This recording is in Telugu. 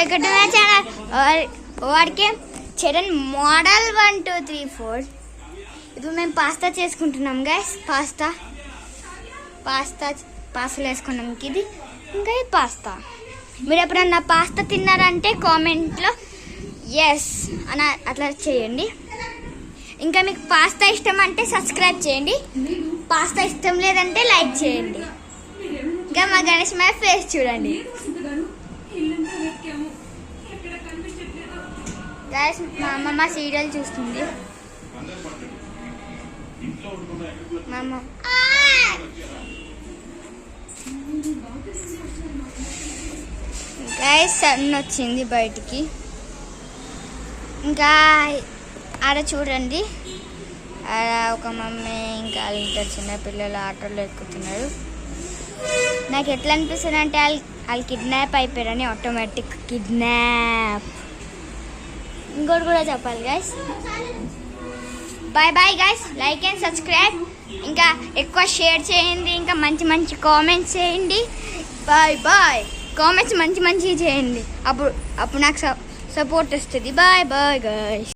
वेलकम टू माय चैनल और के చరణ్ మోడల్ 1 2 3 4 ఇప్పుడు మేము పాస్తా చేసుకుంటున్నాం గైస్. పాస్తాలు వేసుకున్నాం. ఇది ఇంకా ఈ పాస్తా. మీరు ఎప్పుడన్నా పాస్తా తిన్నారంటే కామెంట్లో ఎస్ అని అట్లా చేయండి. ఇంకా మీకు పాస్తా ఇష్టం అంటే సబ్స్క్రైబ్ చేయండి. పాస్తా ఇష్టం లేదంటే లైక్ చేయండి. ఇంకా మా గణేష్ మా ఫేస్ చూడండి గైస్. మా అమ్మమ్మ సీరియల్ చూస్తుంది. మా అమ్మ గైస్ సన్ వచ్చింది బయటికి. ఇంకా ఆడ చూడండి, ఆడ ఒక మమ్మీ ఇంకా ఇద్దరు చిన్న పిల్లలు ఆటోలో ఎక్కుతున్నారు. నాకు ఎట్లా అనిపిస్తుంది అంటే వాళ్ళు కిడ్నాప్ అయిపోయారని. Automatic kidnap. ఇంకోటి కూడా చెప్పాలి guys. Bye bye guys. Like and subscribe. ఇంకా ఎక్కువ షేర్ చేయండి. ఇంకా మంచి మంచి కామెంట్స్ చేయండి. Bye bye. కామెంట్స్ మంచి మంచివి చేయండి. అప్పుడు నాకు సపోర్ట్ వస్తుంది. Bye bye guys.